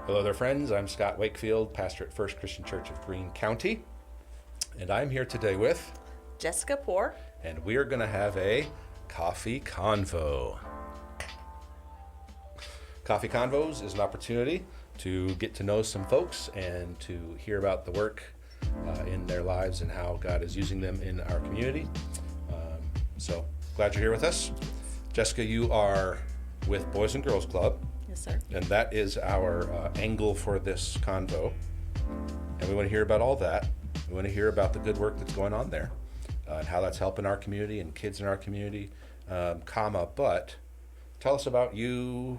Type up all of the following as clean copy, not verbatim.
Hello there, friends. I'm Scott Wakefield, pastor at First Christian Church of Greene County, and I'm here today with Jessica Poore. And we are going to have a coffee convo. Coffee convos is an opportunity to get to know some folks and to hear about the work in their lives and how God is using them in our community. So glad you're here with us. Jessica, you are with Boys and Girls Club. Yes, sir. And that is our angle for this convo. And we want to hear about all that. We want to hear about the good work that's going on there and how that's helping our community and kids in our community, but tell us about you,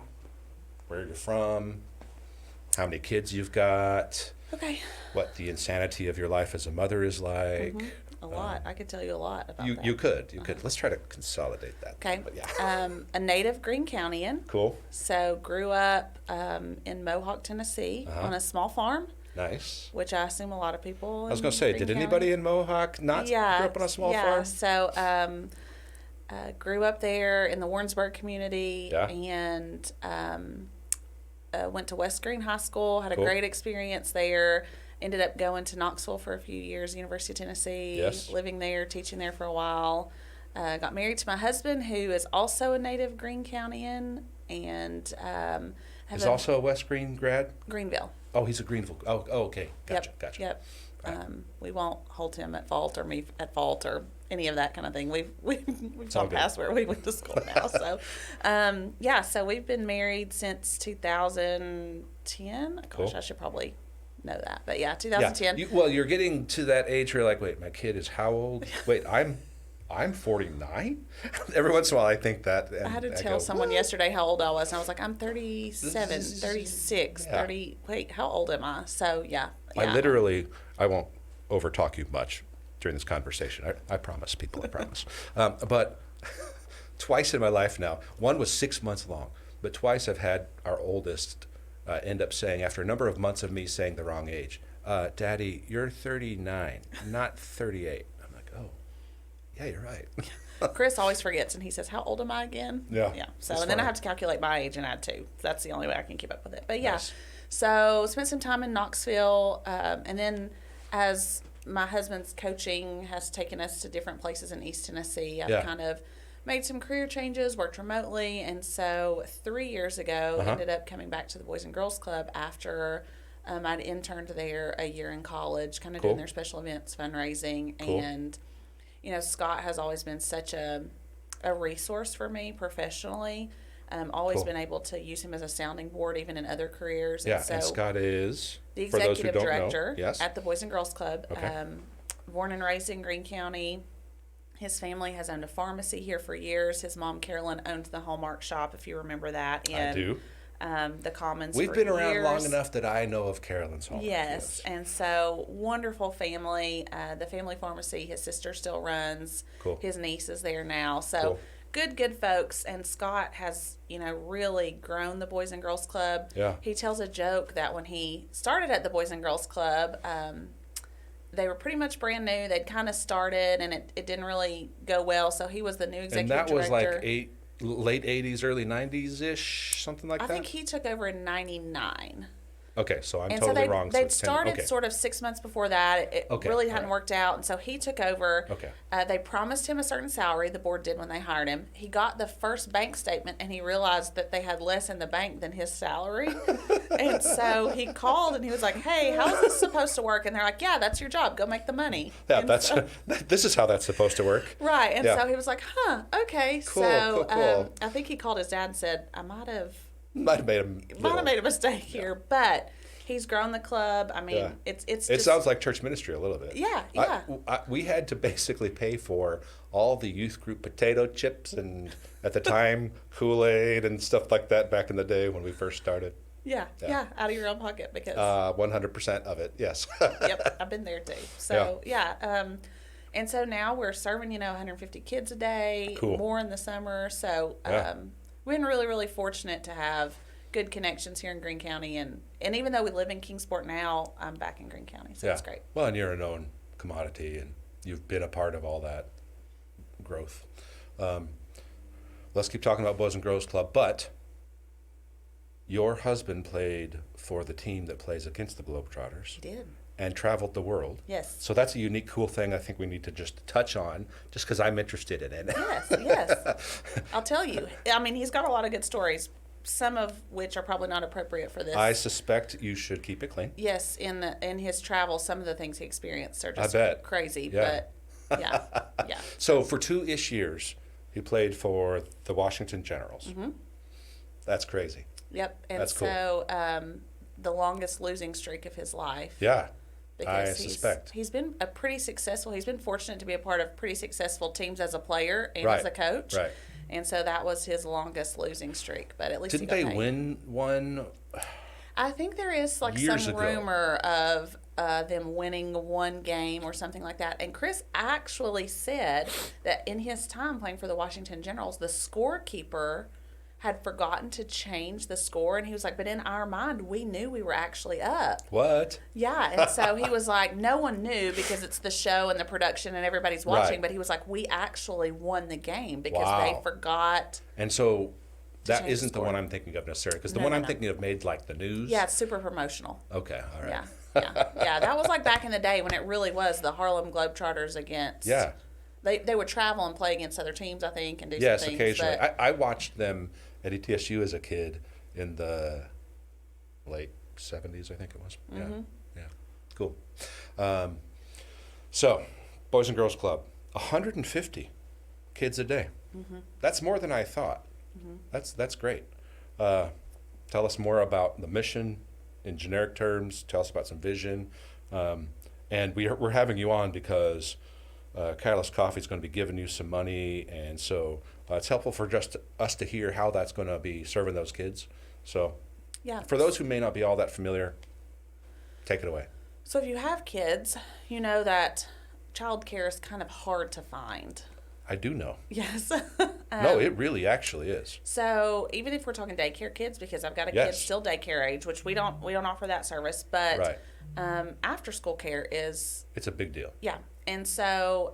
where you're from, how many kids you've got, Okay. what the insanity of your life as a mother is like. A lot. I could tell you a lot about that. You could. Let's try to consolidate that. Okay. But yeah. A native Greene Countyan. Cool. So grew up in Mohawk, Tennessee on a small farm. Nice. Which I assume a lot of people I was going to say, did anybody in Mohawk not grow up on a small farm? Yeah, so grew up there in the Warrensburg community and went to West Greene High School, had a great experience there, ended up going to Knoxville for a few years, University of Tennessee, living there, teaching there for a while. Got married to my husband, who is also a native Greene Countyan, and is also a West Greene grad? Greeneville. Oh, he's a Greeneville. Oh, okay. Gotcha. Yep. Right. We won't hold him at fault or me at fault or any of that kind of thing. We've gone past where we went to school now. So, so we've been married since 2010. Cool. Gosh, I should probably know that. But yeah, 2010. Yeah. You're getting to that age where you're like, wait, my kid is how old? Wait, I'm 49? Every once in a while I think that. And I had to tell someone yesterday how old I was, and I was like, I'm 37, 36, 30. Wait, how old am I? So, yeah. I won't overtalk you much during this conversation. I promise, people, I promise. But twice in my life now, one was 6 months long, but twice I've had our oldest end up saying, after a number of months of me saying the wrong age, Daddy, you're 39, not 38. I'm like, oh. Yeah, you're right. Chris always forgets, and he says, how old am I again? Yeah. So, and then I have to calculate my age and add 2. That's the only way I can keep up with it. But, yeah. Nice. So, spent some time in Knoxville, and then as my husband's coaching has taken us to different places in East Tennessee, I've kind of made some career changes, worked remotely, and so 3 years ago, ended up coming back to the Boys and Girls Club after I'd interned there a year in college, kind of doing their special events, fundraising, and Scott has always been such a resource for me professionally. Always been able to use him as a sounding board, even in other careers. Yeah, and Scott is the executive director at the Boys and Girls Club. Okay. Born and raised in Greene County. His family has owned a pharmacy here for years. His mom, Carolyn, owned the Hallmark shop, if you remember that. I do. The Commons. We've been around long enough that I know of Carolyn's Hallmark. Yes, and so wonderful family. The family pharmacy, his sister still runs. Cool. His niece is there now. So good folks. And Scott has, really grown the Boys and Girls Club. Yeah. He tells a joke that when he started at the Boys and Girls Club, they were pretty much brand new. They'd kind of started, and it didn't really go well. So he was the new executive director. And that was like late 80s, early 90s-ish, something like that? I think he took over in 99. Okay, so I'm totally wrong. They'd started sort of 6 months before that. It really hadn't worked out, and so he took over. Okay. They promised him a certain salary, the board did when they hired him. He got the first bank statement, and he realized that they had less in the bank than his salary. And so he called, and he was like, hey, how is this supposed to work? And they're like, yeah, that's your job. Go make the money. Yeah, this is how that's supposed to work. Right, and so he was like, okay. Cool. I think he called his dad and said, I might have made a mistake here, but he's grown the club. I mean, it sounds like church ministry a little bit. Yeah. We had to basically pay for all the youth group potato chips and at the time Kool-Aid and stuff like that back in the day when we first started. Yeah, out of your own pocket because 100% of it, yes. Yep, I've been there too. So and so now we're serving 150 kids a day, more in the summer. So we've been really, really fortunate to have good connections here in Greene County. And even though we live in Kingsport now, I'm back in Greene County. So it's great. Well, and you're a known commodity, and you've been a part of all that growth. Let's keep talking about Boys and Girls Club, but Your husband played for the team that plays against the Globetrotters. He did. And traveled the world. Yes. So that's a unique, cool thing I think we need to just touch on, just because I'm interested in it. Yes, yes. I'll tell you. I mean, he's got a lot of good stories, some of which are probably not appropriate for this. I suspect you should keep it clean. Yes, in his travels, some of the things he experienced are just I bet. crazy. Yeah. But yeah, yeah. So for 2-ish years, he played for the Washington Generals. Mm-hmm. That's crazy. Yep. And That's cool. So the longest losing streak of his life. Yeah. Because I suspect. He's been a pretty successful. He's been fortunate to be a part of pretty successful teams as a player and Right. as a coach. Right. And so that was his longest losing streak. But at least Didn't he they got paid. win one? I think there is like Years some ago. rumor of them winning one game or something like that. And Chris actually said that in his time playing for the Washington Generals, the scorekeeper had forgotten to change the score. And he was like, but in our mind, we knew we were actually up. What? Yeah. And so he was like, no one knew because it's the show and the production and everybody's watching. Right. But he was like, we actually won the game because Wow. they forgot. And so that change the isn't the score. one I'm thinking of necessarily, because the No, one no, I'm no. thinking of made like the news. Yeah, it's super promotional. Okay, all right. Yeah, yeah, yeah. That was like back in the day when it really was the Harlem Globetrotters against. Yeah. They would travel and play against other teams, I think, and do Yes, some things. occasionally. But I watched them at ETSU as a kid in the late 70s, I think it was. Yeah, yeah. Cool. So, Boys and Girls Club, 150 kids a day. That's more than I thought. That's great. Tell us more about the mission in generic terms. Tell us about some vision. And we're having you on because Catalyst Coffee is going to be giving you some money, and so it's helpful for just us to hear how that's going to be serving those kids. So, yeah. for those who may not be all that familiar, take it away. So if you have kids, you know that childcare is kind of hard to find. I do know. Yes. No, it really actually is. So even if we're talking daycare kids, because I've got a kid Yes. still daycare age, which we don't offer that service, but Right. After school care is It's a big deal. yeah. And so,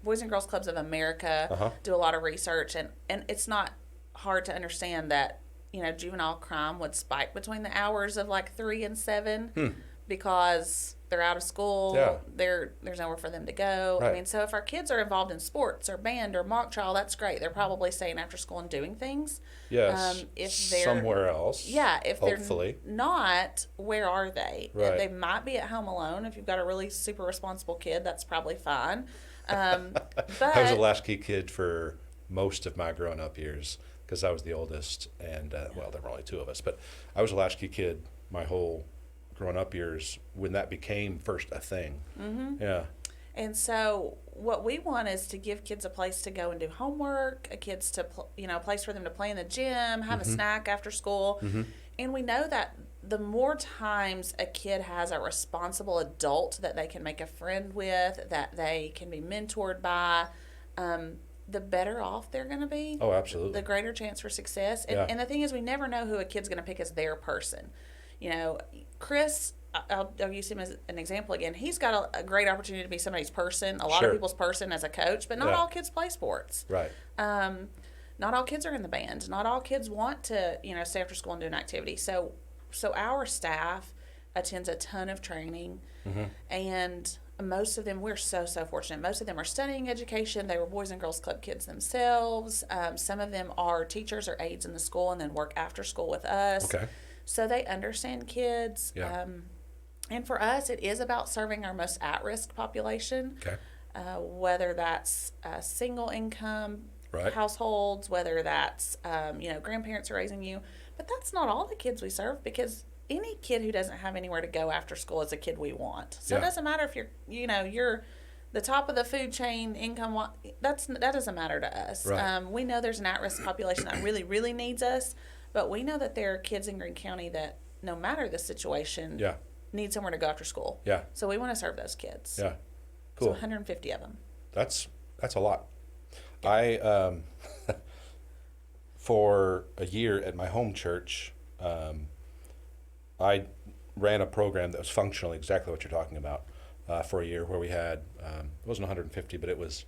Boys and Girls Clubs of America do a lot of research, and it's not hard to understand that, juvenile crime would spike between the hours of like 3 and 7 because they're out of school. Yeah. There's nowhere for them to go. Right. I mean, so if our kids are involved in sports or band or mock trial, that's great. They're probably staying after school and doing things. Yes. If they're somewhere else. yeah, if hopefully. they're not, where are they? Right. They might be at home alone. If you've got a really super responsible kid, that's probably fine. But I was a latchkey kid for most of my growing up years because I was the oldest, and well, there were only 2 of us, but I was a latchkey kid my whole growing up years when that became first a thing. Yeah. And so what we want is to give kids a place to go and do homework, a place for them to play in the gym, have a snack after school. And we know that the more times a kid has a responsible adult that they can make a friend with, that they can be mentored by, the better off they're going to be. Oh, absolutely. The greater chance for success. And, Yeah. and the thing is, we never know who a kid's going to pick as their person. Chris, I'll use him as an example again. He's got a great opportunity to be somebody's person, a lot Sure. of people's person as a coach, but not Yeah. all kids play sports. Right. Not all kids are in the band. Not all kids want to, stay after school and do an activity. So our staff attends a ton of training, and most of them, we're so fortunate. Most of them are studying education. They were Boys and Girls Club kids themselves. Some of them are teachers or aides in the school and then work after school with us. Okay. So they understand kids. Yeah. And for us, it is about serving our most at-risk population. Okay. Whether that's single income Right. households, whether that's grandparents are raising you, but that's not all the kids we serve, because any kid who doesn't have anywhere to go after school is a kid we want. So Yeah. it doesn't matter if you're the top of the food chain income. That doesn't matter to us. Right. We know there's an at-risk population that really, really needs us, but we know that there are kids in Greene County that, no matter the situation, Yeah. need somewhere to go after school. Yeah. So we want to serve those kids. Yeah. So Cool. 150 of them. That's a lot. I for a year at my home church, I ran a program that was functionally exactly what you're talking about for a year, where we had it wasn't 150, but it was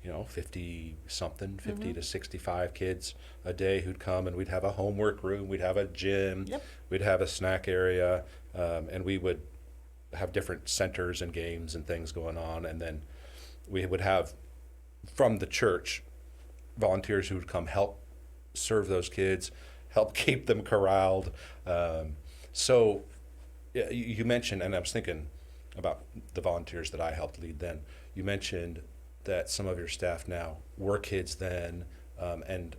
50 something, 50 to 65 kids a day who'd come, and we'd have a homework room, we'd have a gym, Yep. we'd have a snack area, and we would have different centers and games and things going on. And then we would have from the church volunteers who would come help serve those kids, help keep them corralled. So yeah, you mentioned, and I was thinking about the volunteers that I helped lead then. You mentioned that some of your staff now were kids then. And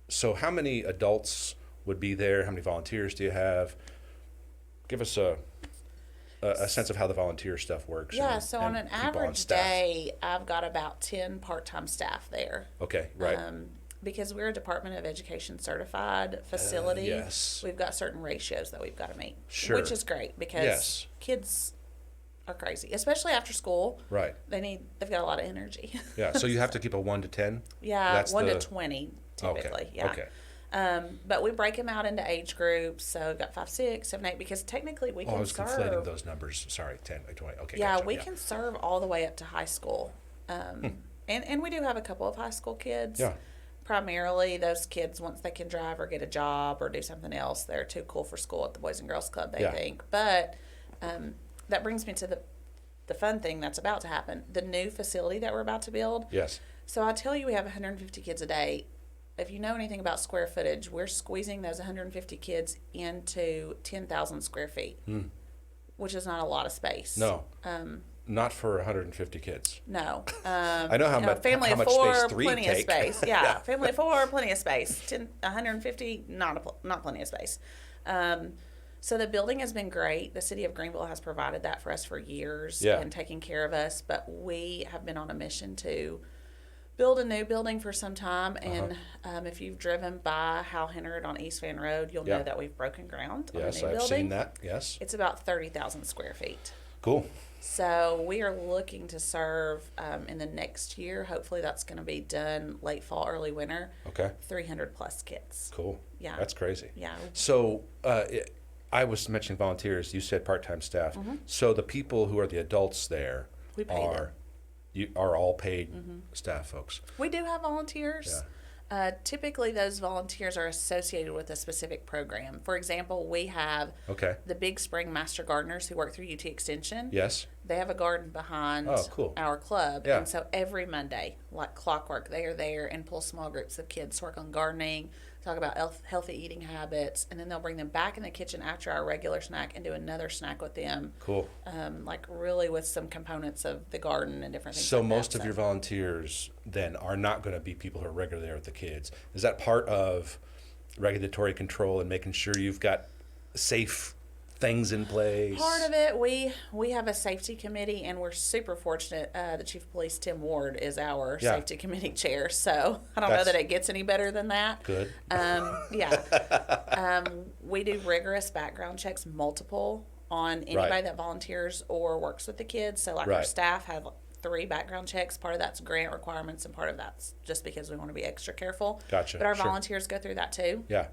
so how many adults would be there? How many volunteers do you have? Give us a sense of how the volunteer stuff works. Yeah, so on and an people on average staff. day, I've got about 10 part-time staff there. Okay, right. Because we're a Department of Education certified facility, yes. we've got certain ratios that we've got to meet. Sure. Which is great because Yes. kids are crazy, especially after school. Right. They've got a lot of energy. Yeah, so you have to keep a 1 to 10? Yeah, That's 1 the- to 20 typically. Okay, Yeah. okay. But we break them out into age groups. So we've got 5, 6, 7, 8, because technically we Oh, I can was conflating serve. those numbers. Sorry, 10, 20. Okay, Yeah, gotcha. we can serve all the way up to high school. And we do have a couple of high school kids. Yeah. Primarily, those kids, once they can drive or get a job or do something else, they're too cool for school at the Boys and Girls Club, they Yeah. think. But that brings me to the fun thing that's about to happen. The new facility that we're about to build. Yes. So I tell you, we have 150 kids a day. If you know anything about square footage, we're squeezing those 150 kids into 10,000 square feet, which is not a lot of space. No. Not for 150 kids. No. I know how much family how of much 4, space 3 plenty take. of space. Yeah, family of 4, plenty of space. 150, not plenty of space. So the building has been great. The city of Greeneville has provided that for us for years Yeah. and taking care of us. But we have been on a mission to build a new building for some time. And if you've driven by Hal Hennard on East Van Road, you'll Yeah. know that we've broken ground Yes, on a new I've building. seen that. Yes. It's about 30,000 square feet. Cool. So we are looking to serve in the next year. Hopefully that's going to be done late fall, early winter. Okay. 300 plus kids. Cool. Yeah. That's crazy. Yeah. So I was mentioning volunteers. You said part-time staff. So the people who are the adults there We pay them. are all paid staff folks. We do have volunteers. Typically, those volunteers are associated with a specific program. For example, we have Okay. the Big Spring Master Gardeners who work through UT Extension. Yes. They have a garden behind Oh, cool. our club. Yeah. And so every Monday, like clockwork, they are there and pull small groups of kids to work on gardening, talk about healthy eating habits, and then they'll bring them back in the kitchen after our regular snack and do another snack with them. Cool. Like really with some components of the garden and different things So like most that. of your volunteers then are not going to be people who are regularly there with the kids. Is that part of regulatory control and making sure you've got safe things in place? Part of it, we have a safety committee, and we're super fortunate. The Chief of Police, Tim Ward, is our Yeah. safety committee chair. So I don't know That's that it gets any better than that. Good. We do rigorous background checks, multiple, on anybody Right. that volunteers or works with the kids. So like our Right. staff have 3 background checks. Part of that's grant requirements, and part of that's just because we want to be extra careful. Gotcha. But our Sure. volunteers go through that too. Yeah.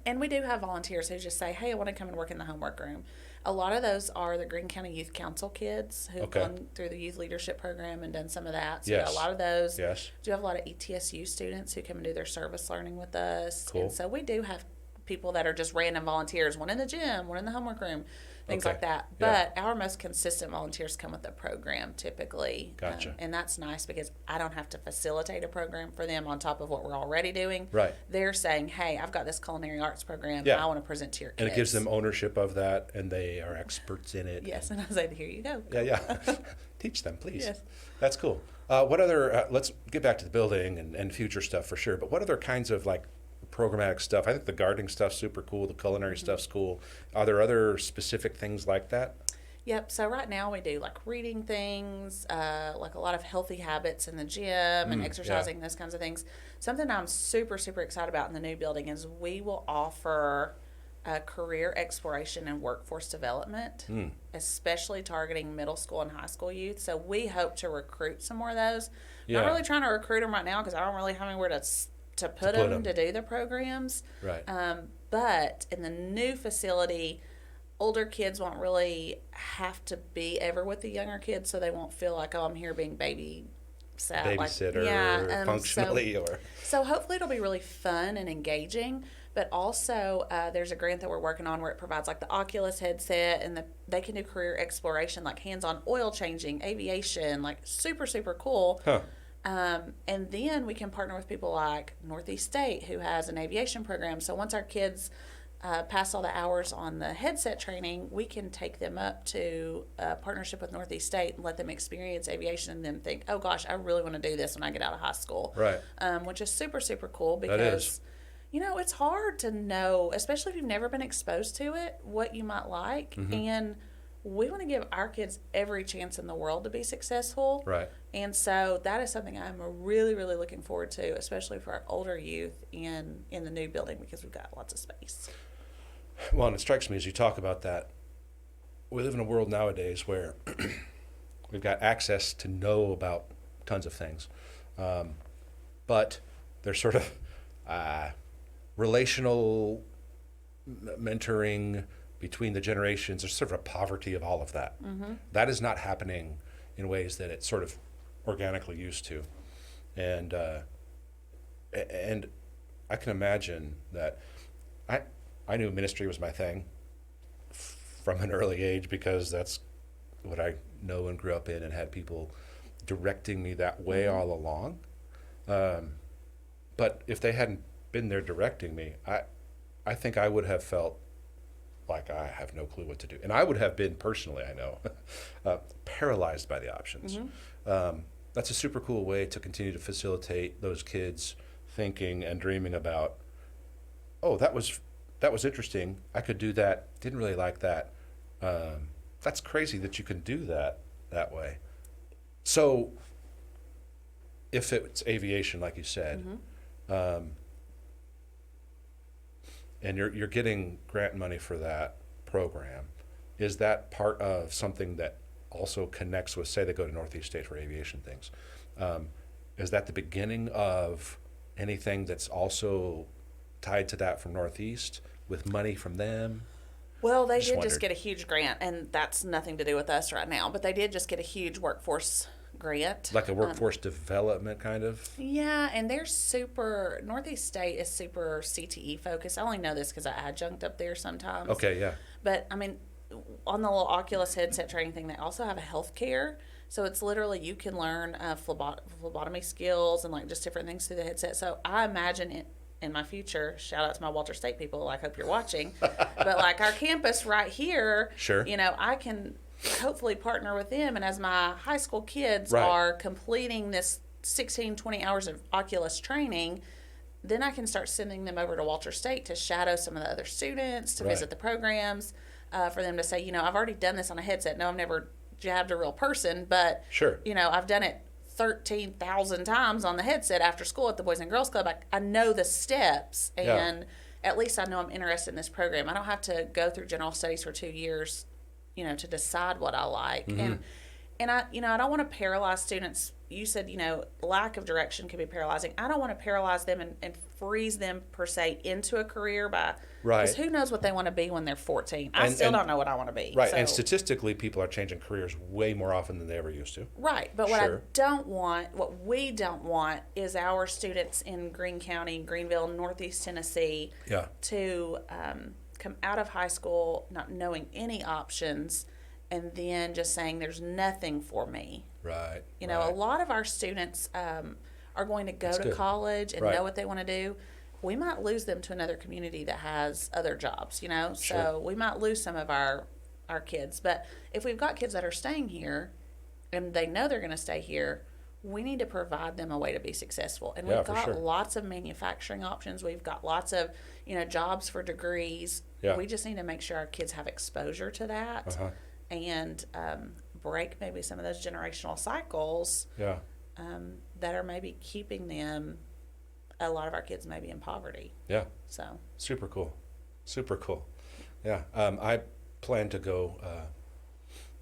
And we do have volunteers who just say, hey, I want to come and work in the homework room. A lot of those are the Greene County Youth Council kids who've Okay. gone through the youth leadership program and done some of that. So Yes. a lot of those. Yes. Do have a lot of ETSU students who come and do their service learning with us. Cool. And so we do have people that are just random volunteers, one in the gym, one in the homework room, things Okay. like that. Yeah. But our most consistent volunteers come with the program typically. Gotcha. And that's nice because I don't have to facilitate a program for them on top of what we're already doing. Right. They're saying, hey, I've got this culinary arts program. Yeah. I want to present to your kids. And it gives them ownership of that, and they are experts in it. Yes, and I say, here you go. Yeah. Teach them, please. Yes. That's cool. What other, let's get back to the building and future stuff for sure, but what other kinds of like programmatic stuff? I think the gardening stuff's super cool. The culinary stuff's cool. Are there other specific things like that? Yep. So right now we do like reading things, like a lot of healthy habits in the gym and exercising, those kinds of things. Something I'm super, super excited about in the new building is we will offer career exploration and workforce development, especially targeting middle school and high school youth. So we hope to recruit some more of those. Yeah. Not really trying to recruit them right now because I don't really have anywhere to put them to do the programs. Right. But in the new facility, older kids won't really have to be ever with the younger kids, so they won't feel like, oh, I'm here being babysat set. Babysitter, functionally, So hopefully it'll be really fun and engaging. But also, there's a grant that we're working on where it provides like the Oculus headset, and they can do career exploration, like hands-on oil changing, aviation, like super, super cool. Huh. And then we can partner with people like Northeast State, who has an aviation program. So once our kids pass all the hours on the headset training, we can take them up to a partnership with Northeast State and let them experience aviation and then think, oh gosh, I really want to do this when I get out of high school. Right. Which is super, super cool because, That is. it's hard to know, especially if you've never been exposed to it, what you might like. Mm-hmm. And we want to give our kids every chance in the world to be successful. Right. And so that is something I'm really, really looking forward to, especially for our older youth in the new building because we've got lots of space. Well, and it strikes me as you talk about that, we live in a world nowadays where we've got access to know about tons of things. But there's sort of relational mentoring between the generations. There's sort of a poverty of all of that. Mm-hmm. That is not happening in ways that it sort of organically used to. And I can imagine that I knew ministry was my thing from an early age because that's what I know and grew up in and had people directing me that way Mm-hmm. all along. But if they hadn't been there directing me, I think I would have felt like I have no clue what to do. And I would have been personally, I know, paralyzed by the options. Mm-hmm. That's a super cool way to continue to facilitate those kids thinking and dreaming about, oh, that was interesting. I could do that. Didn't really like that. That's crazy that you can do that way. So if it's aviation, like you said, Mm-hmm. And you're getting grant money for that program, is that part of something that also connects with, say they go to Northeast State for aviation things, is that the beginning of anything that's also tied to that from Northeast with money from them? Well, they did wondered. just get a huge grant, and that's nothing to do with us right now, but they did just get a huge workforce grant. Like a workforce development kind of? Yeah, and Northeast State is super CTE focused. I only know this because I adjunct up there sometimes. Okay, yeah. But, I mean, on the little Oculus headset training thing, they also have a healthcare. So it's literally you can learn phlebotomy skills and, like, just different things through the headset. So I imagine in my future, shout out to my Walter State people, I hope you're watching, but, like, our campus right here, Sure. I can hopefully partner with them, and as my high school kids Right. are completing this 16, 20 hours of Oculus training, then I can start sending them over to Walter State to shadow some of the other students, to Right. visit the programs, for them to say, I've already done this on a headset. No, I've never jabbed a real person, but, Sure. I've done it 13,000 times on the headset after school at the Boys and Girls Club. I know the steps, and at least I know I'm interested in this program. I don't have to go through general studies for 2 years, to decide what I like. Mm-hmm. And I don't want to paralyze students. You said, lack of direction can be paralyzing. I don't want to paralyze them and freeze them, per se, into a career Right. because who knows what they want to be when they're 14. I still don't know what I want to be. Right, So, and statistically, people are changing careers way more often than they ever used to. right. But what Sure. what we don't want is our students in Greene County, Greeneville, Northeast Tennessee, Yeah. to come out of high school not knowing any options and then just saying there's nothing for me. Right. A lot of our students are going to go That's to good. college and Right. know what they want to do. We might lose them to another community that has other jobs, Sure. So we might lose some of our kids. But if we've got kids that are staying here and they know they're going to stay here, we need to provide them a way to be successful. And Yeah, we've for got sure. lots of manufacturing options. We've got lots of, jobs for degrees. Yeah. We just need to make sure our kids have exposure to that Uh-huh. and break maybe some of those generational cycles Yeah. that are maybe keeping them, a lot of our kids maybe in poverty. Yeah. So, Super cool. Super cool. Yeah. I plan to go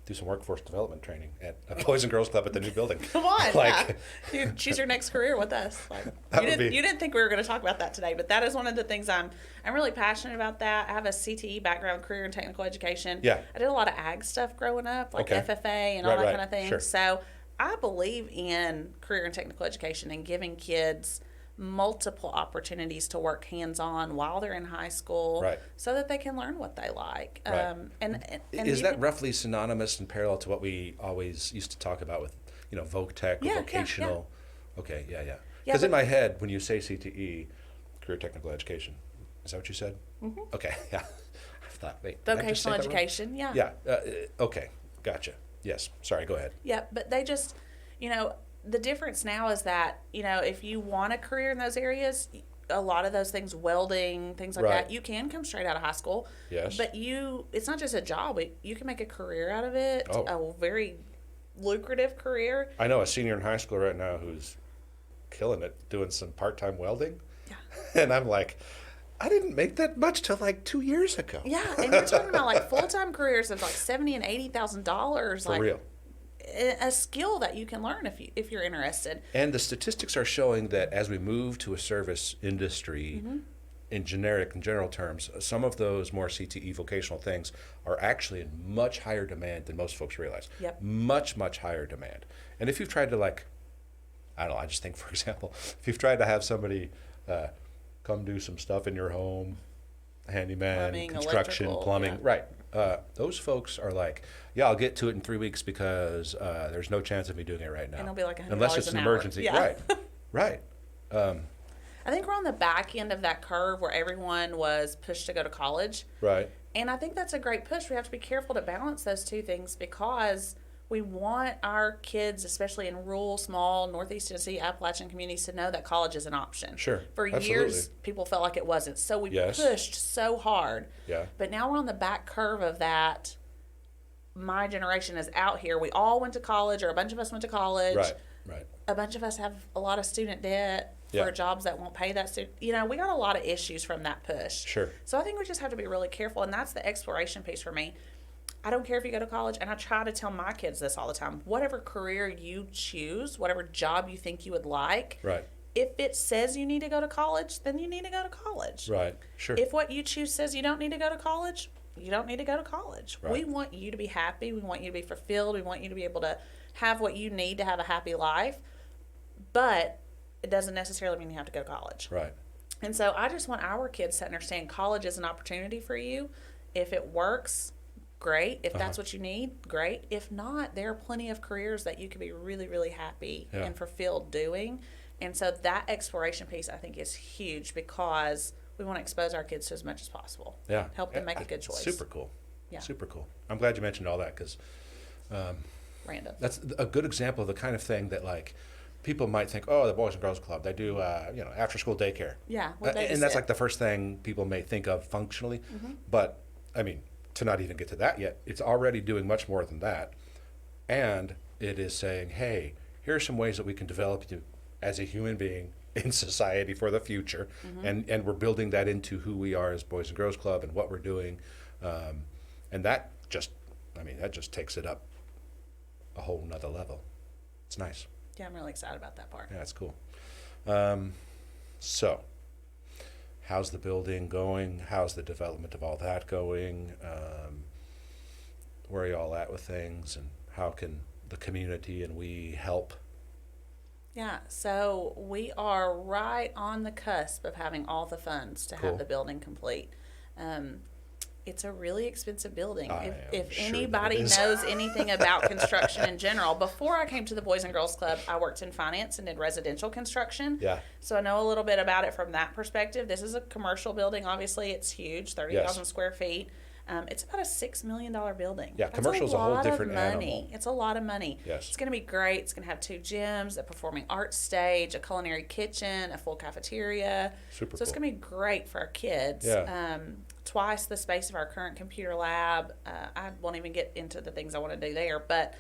do some workforce development training at a Boys and Girls Club at the new building. come on, Like- yeah. Choose your next career with us. Like, That you would didn't, be- you didn't think we were going to talk about that today, but that is one of the things I'm really passionate about. That I have a CTE background, career and technical education. Yeah. I did a lot of ag stuff growing up, like Okay. FFA and all Right, that right. kind of thing. Sure. So I believe in career and technical education and giving kids multiple opportunities to work hands-on while they're in high school, Right. so that they can learn what they like. Right. And Is that even- roughly synonymous and parallel to what we always used to talk about with, voc tech or Yeah, yeah, vocational? Okay, yeah. Yeah, Because in but- my head, when you say CTE, career technical education, is that what you said? Mm-hmm. Okay, yeah. I thought, wait, did I just say Vocational that wrong? education, yeah. Yeah. Okay. Gotcha. Yes. Sorry. Go ahead. Yeah, but they just, the difference now is that, if you want a career in those areas, a lot of those things, welding, things like Right. that, you can come straight out of high school. Yes. But it's not just a job. You can make a career out of it, Oh. a very lucrative career. I know a senior in high school right now who's killing it doing some part-time welding, Yeah. and I'm like, I didn't make that much till like 2 years ago. Yeah, and you're talking about like full-time careers of like $70,000 and $80,000. For like, real. A skill that you can learn if you're interested. And the statistics are showing that as we move to a service industry, Mm-hmm. in general terms, some of those more CTE vocational things are actually in much higher demand than most folks realize. Yep. Much, much higher demand. And if you've tried to I don't know, I just think, for example, if you've tried to have somebody come do some stuff in your home, handyman, Plumbing, construction, electrical, plumbing, yeah. right. Those folks are like, yeah, I'll get to it in 3 weeks because there's no chance of me doing it right now. And it'll be like $100 unless it's an an hour. emergency. Yeah. Right, right. I think we're on the back end of that curve where everyone was pushed to go to college. Right. And I think that's a great push. We have to be careful to balance those two things because we want our kids, especially in rural, small, Northeast Tennessee, Appalachian communities, to know that college is an option. Sure, For years, absolutely. people felt like it wasn't. So we Yes. pushed so hard. Yeah. But now we're on the back curve of that. My generation is out here. We all went to college, or a bunch of us went to college. Right, right. A bunch of us have a lot of student debt Yeah. for jobs that won't pay that student. We got a lot of issues from that push. Sure. So I think we just have to be really careful, and that's the exploration piece for me. I don't care if you go to college, and I try to tell my kids this all the time. Whatever career you choose, whatever job you think you would like, Right, if it says you need to go to college, then you need to go to college. right. Sure. If what you choose says you don't need to go to college, you don't need to go to college. Right. We want you to be happy. We want you to be fulfilled. We want you to be able to have what you need to have a happy life. But it doesn't necessarily mean you have to go to college. Right. And so I just want our kids to understand college is an opportunity for you. If it works, great. If that's what you need, great. If not, there are plenty of careers that you could be really, really happy Yeah. and fulfilled doing. And so that exploration piece, I think, is huge because we want to expose our kids to as much as possible. Yeah. Help them make a good choice. Super cool. Yeah. Super cool. I'm glad you mentioned all that because Random. that's a good example of the kind of thing that people might think, oh, the Boys and Girls Club, they do after school daycare. Yeah. we'll And that's babysit. the first thing people may think of functionally. Mm-hmm. But I mean, to not even get to that yet, it's already doing much more than that. And it is saying, hey, here are some ways that we can develop you as a human being in society for the future. Mm-hmm. And we're building that into who we are as Boys and Girls Club and what we're doing. And that just takes it up a whole nother level. It's nice. Yeah, I'm really excited about that part. Yeah, it's cool. So, how's the building going? How's the development of all that going? Where are you all at with things? And how can the community and we help? Yeah, so we are right on the cusp of having all the funds to Cool. have the building complete. It's a really expensive building. I am If sure that anybody it is. knows anything about construction in general, before I came to the Boys and Girls Club, I worked in finance and did residential construction. Yeah. So I know a little bit about it from that perspective. This is a commercial building. Obviously, it's huge, 30,000 square feet. It's about a $6 million building. Yeah, That's commercial's a whole lot of different money. animal. It's a lot of money. Yes. It's going to be great. It's going to have 2 gyms, a performing arts stage, a culinary kitchen, a full cafeteria. Super So it's cool. going to be great for our kids. Yeah. Twice the space of our current computer lab. I won't even get into the things I want to do there, but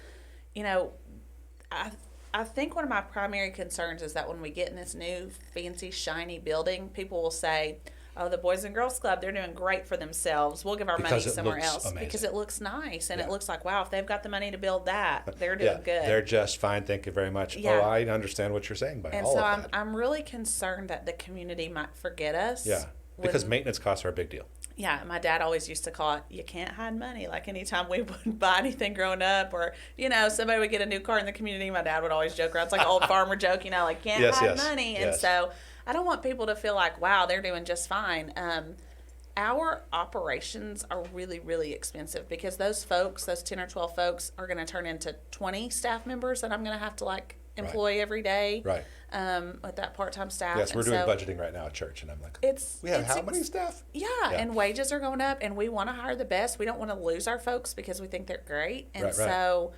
I think one of my primary concerns is that when we get in this new fancy shiny building, people will say, oh, the Boys and Girls Club, they're doing great for themselves. We'll give our Because money it somewhere looks else. amazing. Because it looks nice and Yeah. it looks like, wow, if they've got the money to build that, they're doing good. They're just fine. Thank you very much. Yeah. Oh, I understand what you're saying by and all so of that. I'm really concerned that the community might forget us. Yeah, because maintenance costs are a big deal. Yeah, my dad always used to call it, you can't hide money. Like anytime we would buy anything growing up or, somebody would get a new car in the community, my dad would always joke around. It's like an old farmer joke, like can't Yes, hide yes, money. And yes. so I don't want people to feel like, wow, they're doing just fine. Our operations are really, really expensive because those 10 or 12 folks are going to turn into 20 staff members that I'm going to have to employ every day. Right. With that part-time staff. Yes, we're And doing so budgeting right now at church, and I'm like, we have how many staff? Yeah, and wages are going up, and we want to hire the best. We don't want to lose our folks because we think they're great, and Right. so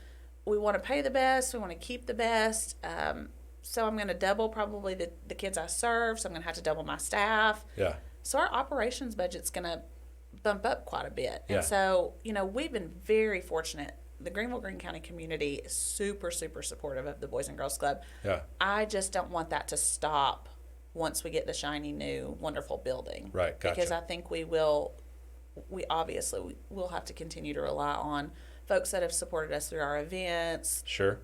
we want to pay the best. We want to keep the best. So I'm going to double probably the kids I serve. So I'm going to have to double my staff. Yeah. So our operations budget's going to bump up quite a bit, Yeah. and so we've been very fortunate. The Greeneville, Greene County community is super, super supportive of the Boys and Girls Club. Yeah. I just don't want that to stop once we get the shiny new wonderful building. Right, gotcha. Because I think we will have to continue to rely on folks that have supported us through our events. Sure.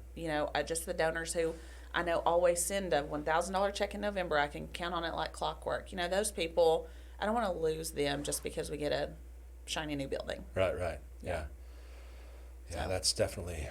Just the donors who I know always send a $1,000 check in November. I can count on it like clockwork. Those people, I don't want to lose them just because we get a shiny new building. Right. Yeah. So. Yeah, that's definitely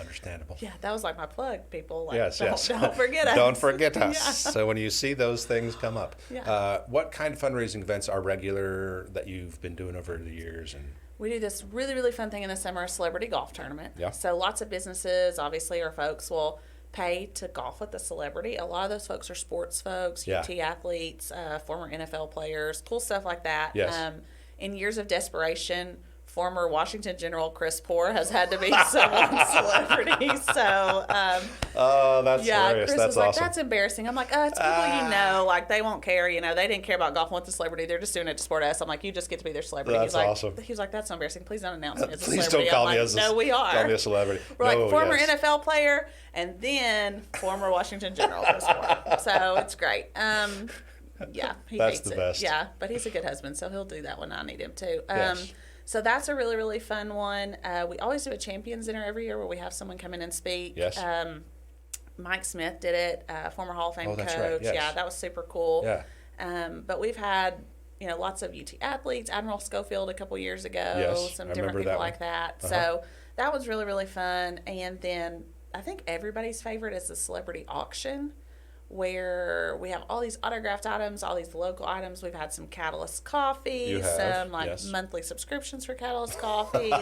understandable. Yeah, that was like my plug, people. Yes. Don't forget us. Don't forget us. Yeah. So when you see those things come up, Yeah. what kind of fundraising events are regular that you've been doing over the years? And We do this really, really fun thing in the summer, a celebrity golf tournament. Yeah. So lots of businesses, obviously, or folks will pay to golf with the celebrity. A lot of those folks are sports folks, Yeah. UT athletes, former NFL players, cool stuff like that. Yes. In years of desperation, former Washington General Chris Poore has had to be someone's celebrity. So, oh, that's yeah, hilarious. Chris That's was like, awesome. that's embarrassing. I'm like, it's people they won't care. They didn't care about golfing with the celebrity. They're just doing it to support us. I'm like, you just get to be their celebrity. That's awesome. He was like, that's so embarrassing. Please don't announce me as a Please celebrity. don't call I'm me like, as no, we are. Call me a celebrity. We're like former yes. NFL player and then former Washington General. Chris Poore. So it's great. Yeah, he That's hates the it. best. Yeah, but he's a good husband, so he'll do that when I need him to. Yes. So that's a really, really fun one. We always do a Champions Dinner every year where we have someone come in and speak. Yes. Mike Smith did it, former Hall of Fame Oh, that's coach. right. Yes. Yeah, that was super cool. Yeah. But we've had, lots of UT athletes. Admiral Schofield a couple years ago. Yes, Some I different remember people that like one. that. Uh-huh. So that was really, really fun. And then I think everybody's favorite is the celebrity auction, where we have all these autographed items, all these local items. We've had some Catalyst coffee, You have, some yes. monthly subscriptions for Catalyst coffee,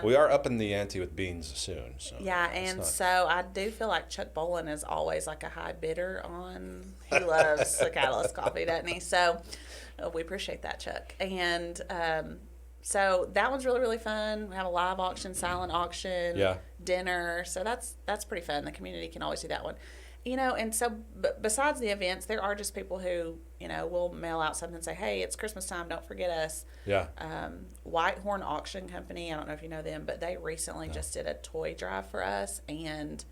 We are up in the ante with beans soon. So yeah, it's and not- so I do feel like Chuck Bolin is always like a high bidder on. He loves the Catalyst coffee, doesn't he? So we appreciate that, Chuck. And so that one's really, really fun. We have a live auction, silent auction, Yeah. dinner. So that's pretty fun. The community can always do that one. And so besides the events, there are just people who, will mail out something and say, hey, it's Christmas time, don't forget us. Yeah. Whitehorn Auction Company, I don't know if you know them, but they recently just did a toy drive for us, and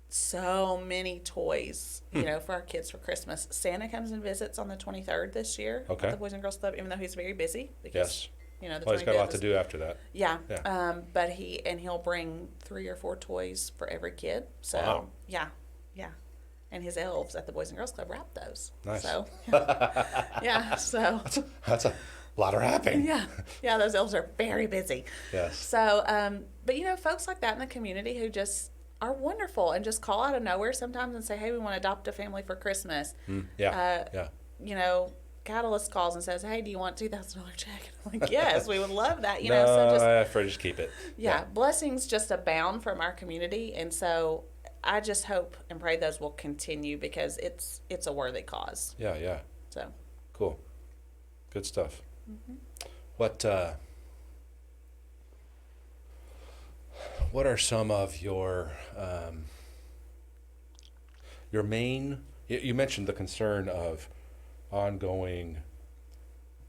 so many toys, for our kids for Christmas. Santa comes and visits on the 23rd this year Okay. at the Boys and Girls Club, even though he's very busy. Because, Yes. the Well, he's got a 25th lot to is- do after that. Yeah. Yeah. But he'll bring 3 or 4 toys for every kid. So, Wow. yeah. And his elves at the Boys and Girls Club wrap those. Nice. So, yeah. So, That's a lot of wrapping. yeah, those elves are very busy. Yes. So, but folks like that in the community who just are wonderful and just call out of nowhere sometimes and say, hey, we want to adopt a family for Christmas. Yeah. Catalyst calls and says, hey, do you want $2,000 check? And I'm like, yes, we would love that. No, So just, I prefer to just keep it. yeah, blessings just abound from our community. And so I just hope and pray those will continue because it's a worthy cause. Yeah. So, Cool. Good stuff. Mm-hmm. What are some of your main? You mentioned the concern of ongoing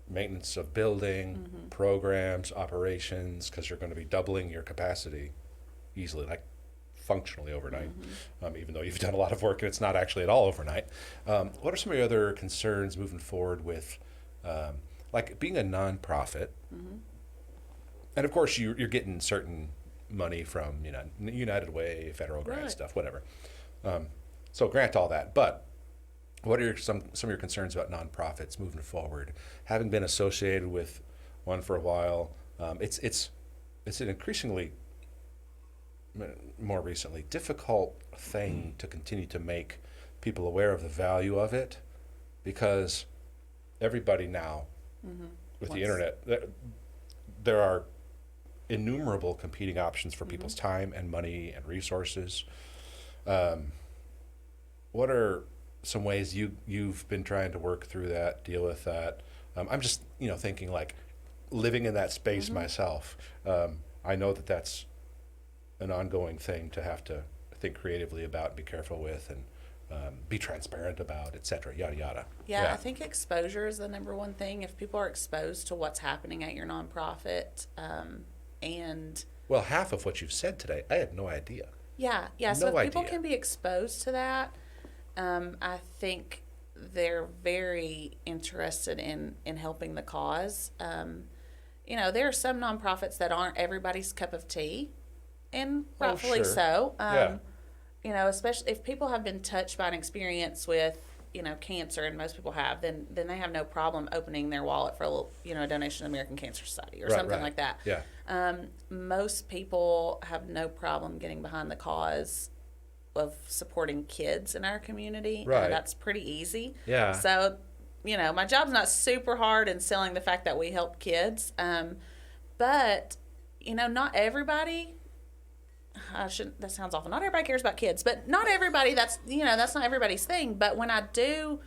maintenance of building, programs, operations, because you're going to be doubling your capacity easily, like functionally overnight, even though you've done a lot of work and it's not actually at all overnight. What are some of your other concerns moving forward with, like being a nonprofit? And of course, you're getting certain money from United Way, federal grant Right. stuff, whatever. So grant all that, but What are some of your concerns about nonprofits moving forward? Having been associated with one for a while, it's an increasingly more recently difficult thing to continue to make people aware of the value of it, because everybody now with the internet, there are innumerable competing options for people's time and money and resources. What are some ways you've been trying to work through that, deal with that? I'm just thinking, like, living in that space myself. I know that that's an ongoing thing to have to think creatively about, and be careful with, and be transparent about, et cetera, yada yada. Yeah, I think exposure is the number one thing. If people are exposed to what's happening at your nonprofit, and well, half of what you've said today, I had no idea. Yeah. No So if people idea. can be exposed to that, I think they're very interested in helping the cause. There are some nonprofits that aren't everybody's cup of tea, and rightfully sure. so. Yeah. Especially if people have been touched by an experience with, cancer, and most people have, then they have no problem opening their wallet for a little, a donation to the American Cancer Society or something like that. Yeah. Most people have no problem getting behind the cause of supporting kids in our community. Right. That's pretty easy. Yeah. So, my job's not super hard in selling the fact that we help kids. But, not everybody, that sounds awful. Not everybody cares about kids, but not everybody, that's not everybody's thing. But when I do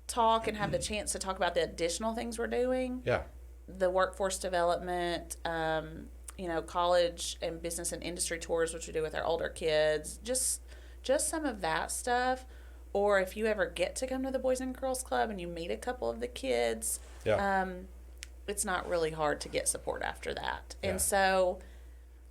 talk and have the chance to talk about the additional things we're doing, Yeah. the workforce development, college and business and industry tours, which we do with our older kids, just some of that stuff. Or if you ever get to come to the Boys and Girls Club and you meet a couple of the kids, it's not really hard to get support after that. Yeah. And so,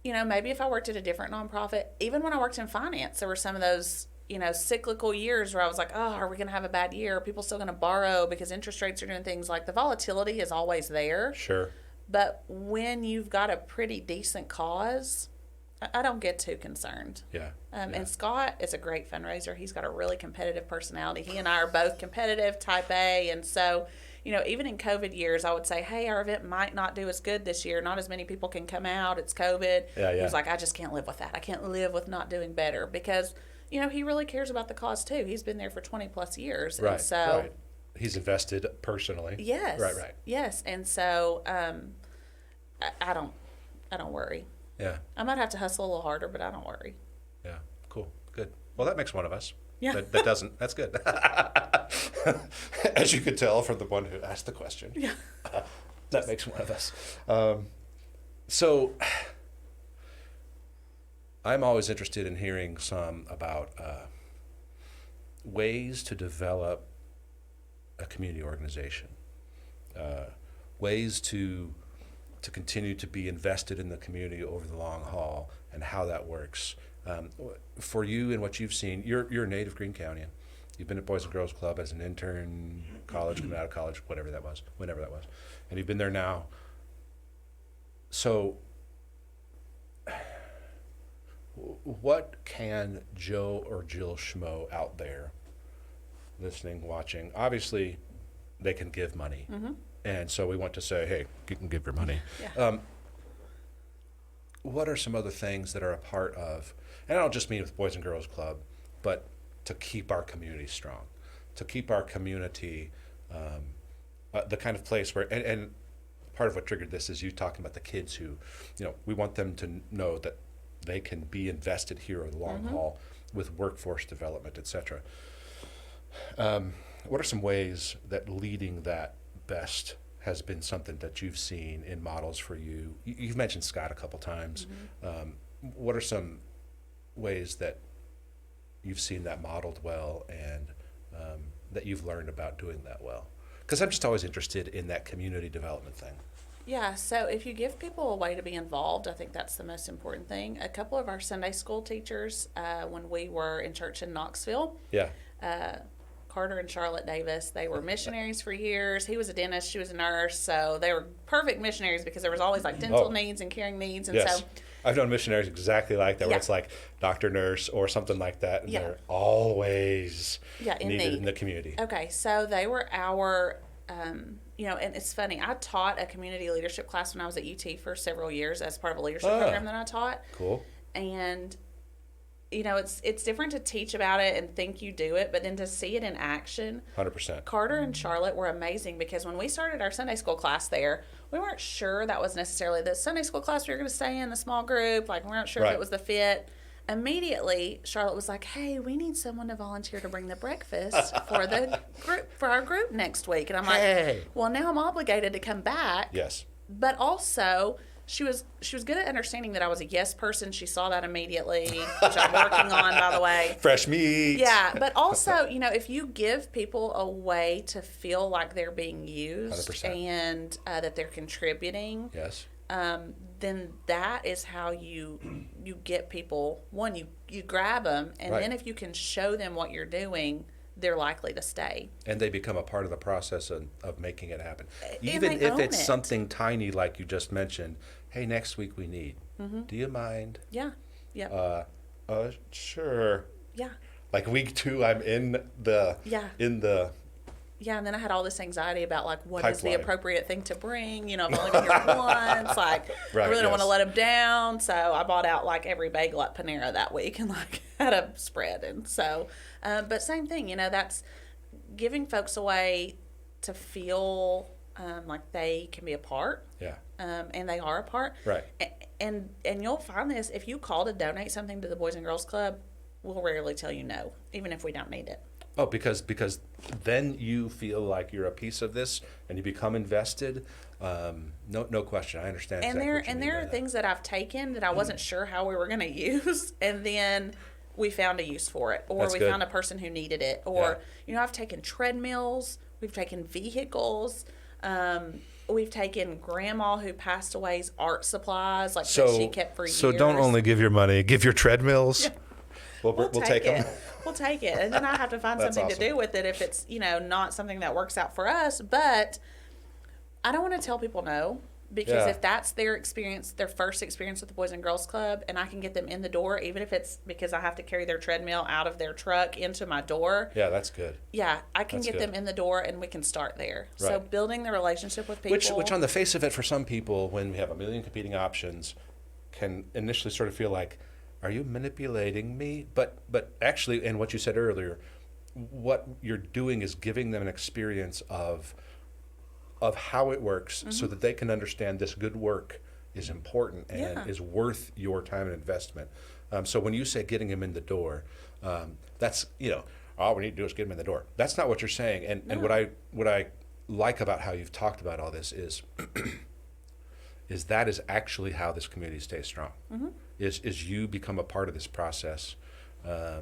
maybe if I worked at a different nonprofit, even when I worked in finance, there were some of those, cyclical years where I was like, oh, are we going to have a bad year? Are people still going to borrow because interest rates are doing things? Like, the volatility is always there. Sure. But when you've got a pretty decent cause, I don't get too concerned. Yeah. And Scott is a great fundraiser. He's got a really competitive personality. He and I are both competitive, type A. And so, even in COVID years, I would say, hey, our event might not do as good this year. Not as many people can come out. It's COVID. Yeah. He was like, I just can't live with that. I can't live with not doing better, because, he really cares about the cause too. He's been there for 20 plus years. Right. And so, right. He's invested personally. Yes. Right. Yes. And so, I don't worry. Yeah. I might have to hustle a little harder, but I don't worry. Yeah. Cool. Good. Well, that makes one of us. Yeah. That doesn't. That's good. As you could tell from the one who asked the question. Yeah. That makes one of us. So I'm always interested in hearing some about ways to develop a community organization, ways to continue to be invested in the community over the long haul, and how that works. For you and what you've seen, you're a native Greenecountaian. You've been at Boys and Girls Club as an intern, college, coming out of college, whenever that was, and you've been there now. So, what can Joe or Jill Schmo out there, listening, watching, obviously, they can give money, and so we want to say, hey, you can give your money. Yeah. What are some other things that are a part of, and I don't just mean with Boys and Girls Club, but to keep our community strong, to keep our community the kind of place where, and part of what triggered this is you talking about the kids who, we want them to know that they can be invested here in the long haul with workforce development, et cetera. What are some ways that leading that best has been something that you've seen in models for you? You've mentioned Scott a couple times. What are some ways that you've seen that modeled well, and that you've learned about doing that well? Because I'm just always interested in that community development thing. Yeah, so if you give people a way to be involved, I think that's the most important thing. A couple of our Sunday school teachers, when we were in church in Knoxville, Carter and Charlotte Davis. They were missionaries for years. He was a dentist, she was a nurse, so they were perfect missionaries because there was always like dental needs and caring needs, and yes. so I've known missionaries exactly like that, where it's like doctor, nurse, or something like that, and they're always needed in the community. Okay, so they were our, you know, and it's funny. I taught a community leadership class when I was at UT for several years as part of a leadership program that I taught. Cool. And you know, it's different to teach about it and think you do it, but then to see it in action. 100%. Carter and Charlotte were amazing because when we started our Sunday school class there, we weren't sure that was necessarily the Sunday school class we were going to stay in, the small group. Like, we weren't sure if it was the fit. Immediately, Charlotte was like, "Hey, we need someone to volunteer to bring the breakfast for the group, for our group next week." And I'm like, "Well, now I'm obligated to come back." Yes. But also, she was good at understanding that I was a yes person. She saw that immediately, which I'm working on, by the way. Fresh meat. Yeah, but also, you know, if you give people a way to feel like they're being used 100%. and that they're contributing, Yes. then that is how you get people. One, you grab them, and then if you can show them what you're doing, they're likely to stay. And they become a part of the process of making it happen. And Even they if own it's it. something tiny like you just mentioned, hey, next week we need. Do you mind? Yeah. Yeah. Sure. Yeah. Like week 2, I'm in the Yeah, and then I had all this anxiety about, like, what is the pipeline. appropriate thing to bring? You know, I've only been here once. Like, I really don't want to let them down. So I bought out, like, every bagel at Panera that week and, like, had a spread. And so, but same thing, you know, that's giving folks a way to feel like they can be a part. Yeah. And they are a part. Right. And you'll find this, if you call to donate something to the Boys and Girls Club, we'll rarely tell you no, even if we don't need it. Oh, because then you feel like you're a piece of this and you become invested. No question. I understand. And exactly there are things that I've taken that I wasn't sure how we were going to use, and then we found a use for it, or That's we good. found a person who needed it, or you know, I've taken treadmills, we've taken vehicles, we've taken grandma who passed away's art supplies, like that she kept for years. So don't only give your money, give your treadmills. Yeah. We'll take them. We'll take it. And then I have to find That's something awesome. to do with it if it's, you know, not something that works out for us. But I don't want to tell people no, because if that's their experience, their first experience with the Boys and Girls Club, and I can get them in the door, even if it's because I have to carry their treadmill out of their truck into my door. Yeah, that's good. Yeah, I can That's get good. them in the door, and we can start there. So Right. building the relationship with people. Which on the face of it, for some people, when we have a million competing options, can initially sort of feel like, are you manipulating me? But actually, and what you said earlier, what you're doing is giving them an experience of how it works, so that they can understand this good work is important and is worth your time and investment. So when you say getting them in the door, that's, you know, all we need to do is get them in the door. That's not what you're saying. And what I like about how you've talked about all this is that is actually how this community stays strong. Is you become a part of this process. Yeah,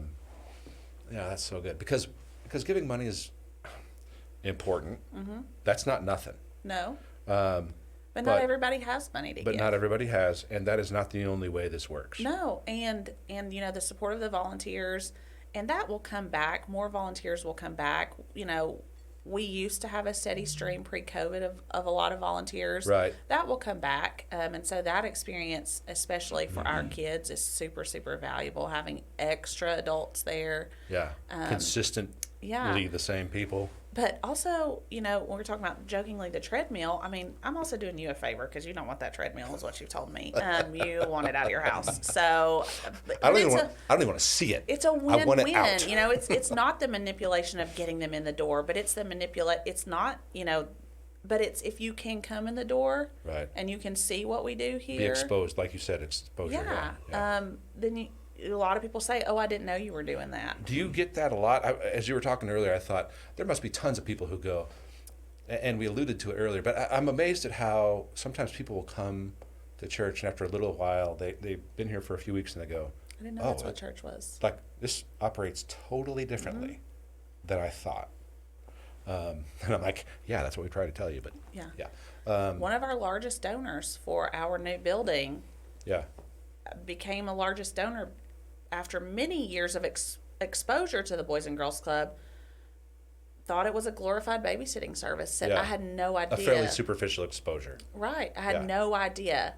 that's so good, because giving money is important. That's not nothing. No. But not everybody has money to give. But not everybody has, and that is not the only way this works. No, and you know, the support of the volunteers, and that will come back. More volunteers will come back. You know, we used to have a steady stream pre-COVID of a lot of volunteers. Right. That will come back, and so that experience, especially for our kids, is super, super valuable. Having extra adults there. Yeah. Consistently the same people. But also, you know, when we're talking about jokingly the treadmill, I mean, I'm also doing you a favor because you don't want that treadmill, is what you told me. You want it out of your house. So I don't even want to see it. It's a I want it out. win-win. You know, it's not the manipulation of getting them in the door, but it's the it's not, you know, but it's if you can come in the door, Right. and you can see what we do here. Be exposed, like you said, exposure. Yeah. Then a lot of people say, "Oh, I didn't know you were doing that." Do you get that a lot? As you were talking earlier, I thought there must be tons of people who go, and we alluded to it earlier, but I'm amazed at how sometimes people will come to church, and after a little while, they've been here for a few weeks, and they go, I didn't know that's what church was. Like, this operates totally differently than I thought. And I'm like, yeah, that's what we try to tell you, but yeah. One of our largest donors for our new building Yeah. became a largest donor after many years of exposure to the Boys and Girls Club. thought it was a glorified babysitting service. Said Yeah. I had no idea. A fairly superficial exposure. Right. I had no idea.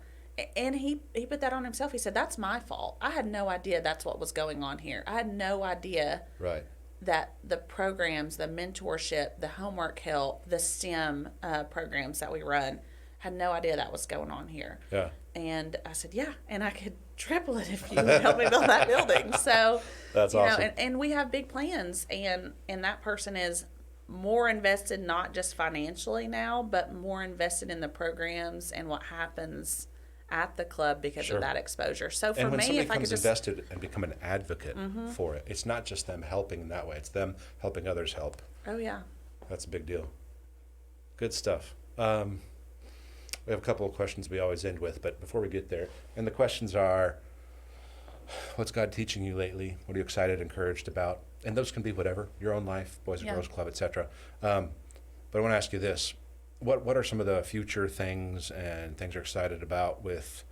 And he put that on himself. He said, that's my fault. I had no idea that's what was going on here. I had no idea Right. that the programs, the mentorship, the homework help, the STEM programs that we run, had no idea that was going on here. Yeah. And I said, yeah, and I could triple it if you would help me build that building. So That's awesome. and we have big plans, and that person is more invested, not just financially now, but more invested in the programs and what happens at the club because of that exposure. So for and when me, somebody if I could becomes just invested and become an advocate for it, it's not just them helping in that way. It's them helping others help. oh yeah, That's a big deal. Good stuff. We have a couple of questions we always end with, but before we get there, and the questions are, what's God teaching you lately? What are you excited, encouraged about? And those can be whatever, your own life, Boys and Girls Club, etc. But I want to ask you this. What are some of the future things and things you're excited about with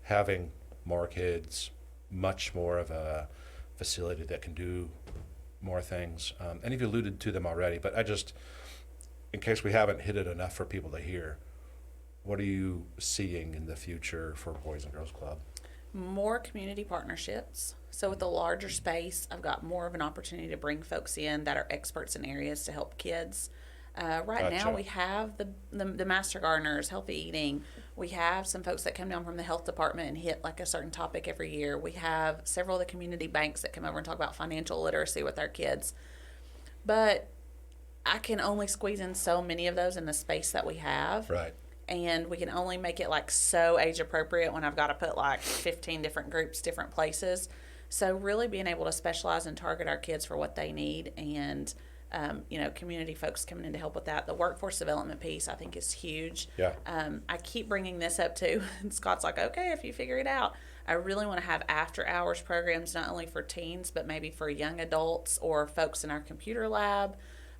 having more kids, much more of a facility that can do more things? And you've alluded to them already, but I just, in case we haven't hit it enough for people to hear, what are you seeing in the future for Boys and Girls Club? more community partnerships. So with a larger space, I've got more of an opportunity to bring folks in that are experts in areas to help kids. Right now we have the master gardeners, healthy eating. We have some folks that come down from the health department and hit like a certain topic every year. We have several of the community banks that come over and talk about financial literacy with our kids. But I can only squeeze in so many of those in the space that we have. Right. And we can only make it like so age appropriate when I've got to put like 15 different groups, different places. So really being able to specialize and target our kids for what they need, and community folks coming in to help with that. The workforce development piece I think is huge. Yeah. I keep bringing this up too, and Scott's like, okay, if you figure it out. I really want to have after hours programs, not only for teens, but maybe for young adults or folks in our computer lab.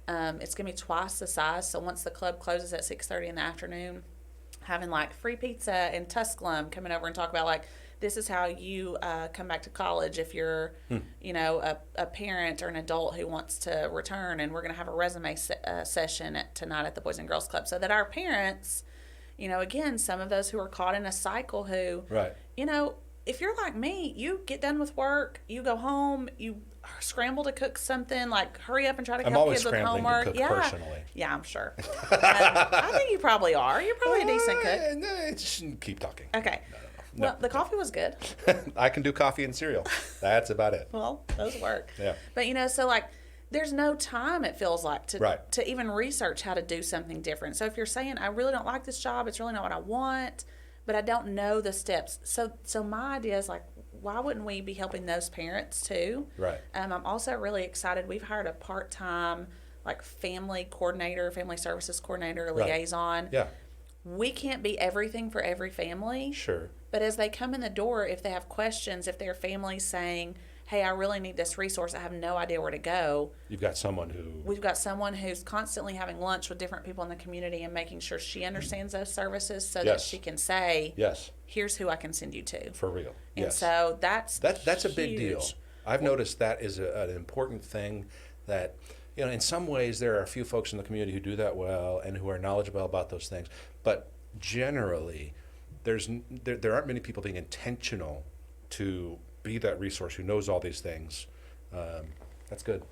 It's going to be twice the size. So once the club closes at 6:30 in the afternoon, having like free pizza and Tusculum coming over and talk about like, this is how you come back to college if you're, a parent or an adult who wants to return. And we're going to have a resume session tonight at the Boys and Girls Club, so that our parents, again, some of those who are caught in a cycle who, Right. if you're like me, you get done with work, you go home, you scramble to cook something, like hurry up and try to help kids with homework. To cook personally. Yeah, I'm sure. I think you probably are. You're probably a decent cook. No, just keep talking. Okay. No. Well, the coffee was good. I can do coffee and cereal. That's about it. Well, those work. Yeah. But so like, there's no time, it feels like, Right. to even research how to do something different. So if you're saying, I really don't like this job, it's really not what I want, but I don't know the steps. So my idea is like, why wouldn't we be helping those parents too? Right. I'm also really excited. We've hired a part-time like family coordinator, family services coordinator, liaison. Right. Yeah. We can't be everything for every family. Sure. But as they come in the door, if they have questions, if their family's saying, hey, I really need this resource, I have no idea where to go. You've got someone who... We've got someone who's constantly having lunch with different people in the community and making sure she understands those services so that she can say, yes, here's who I can send you to. for real. And yes. so that's a big deal. huge. I've noticed that is an important thing that, in some ways there are a few folks in the community who do that well and who are knowledgeable about those things. But generally, there aren't many people being intentional to be that resource who knows all these things. That's good.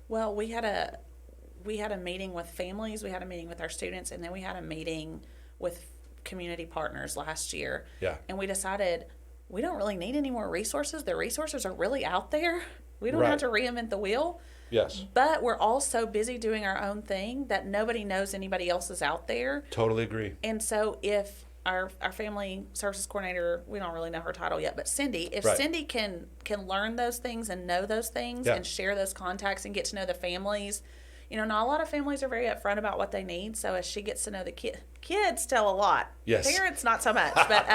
Well, we had a meeting with families, we had a meeting with our students, and then we had a meeting with community partners last year. Yeah. And we decided we don't really need any more resources. The resources are really out there. We don't have to reinvent the wheel. Yes. But we're all so busy doing our own thing that nobody knows anybody else is out there. Totally agree. And so if our family services coordinator, we don't really know her title yet, but Cindy, if Cindy can learn those things and know those things and share those contacts and get to know the families, not a lot of families are very upfront about what they need. So as she gets to know the kids tell a lot. Yes. Parents, not so much. But,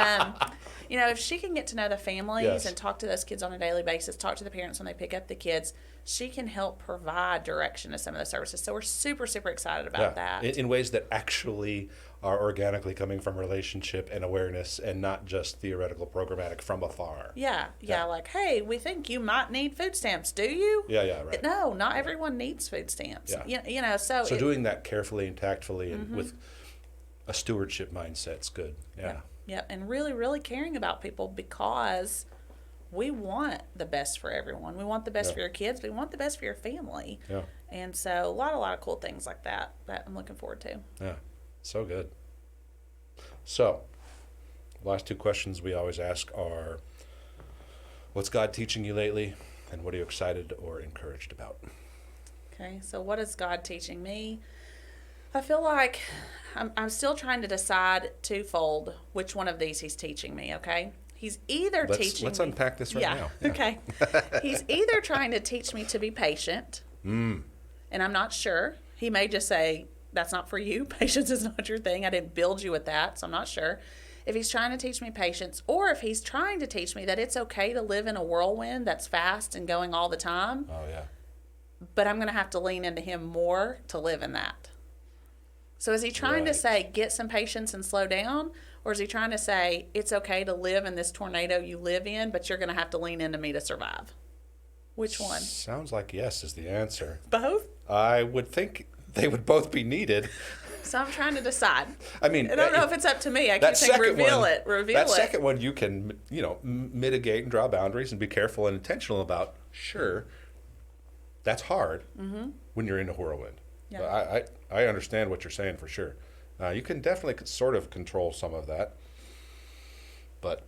You know, if she can get to know the families Yes. and talk to those kids on a daily basis, talk to the parents when they pick up the kids, she can help provide direction to some of the services. So we're super, super excited about that. In ways that actually are organically coming from relationship and awareness and not just theoretical programmatic from afar. Yeah, like, hey, we think you might need food stamps, do you? Yeah, right. No, not everyone needs food stamps. Yeah. You know, so Doing that carefully and tactfully and with a stewardship mindset's good. Yeah. Yep, and really, really caring about people because we want the best for everyone. We want the best for your kids. We want the best for your family. Yeah. And so a lot of cool things like that I'm looking forward to. Yeah. So good. So, last two questions we always ask are, what's God teaching you lately, and what are you excited or encouraged about? Okay, so what is God teaching me? I feel like I'm still trying to decide twofold which one of these he's teaching me, okay? He's either teaching Let's me... unpack this right now. Yeah, okay. He's either trying to teach me to be patient, and I'm not sure. He may just say, that's not for you. Patience is not your thing. I didn't build you with that, so I'm not sure. If he's trying to teach me patience, or if he's trying to teach me that it's okay to live in a whirlwind that's fast and going all the time, Oh, yeah. but I'm going to have to lean into him more to live in that. So is he trying to Right. say, get some patience and slow down? Or is he trying to say, it's okay to live in this tornado you live in, but you're going to have to lean into me to survive? Which one? Sounds like yes is the answer. Both? I would think they would both be needed. So I'm trying to decide. I mean, I don't know if it's up to me. I keep that saying second reveal one, it. that second one you can, mitigate and draw boundaries and be careful and intentional about. Sure, that's hard when you're in a whirlwind. Yeah. But I understand what you're saying for sure. You can definitely sort of control some of that. But,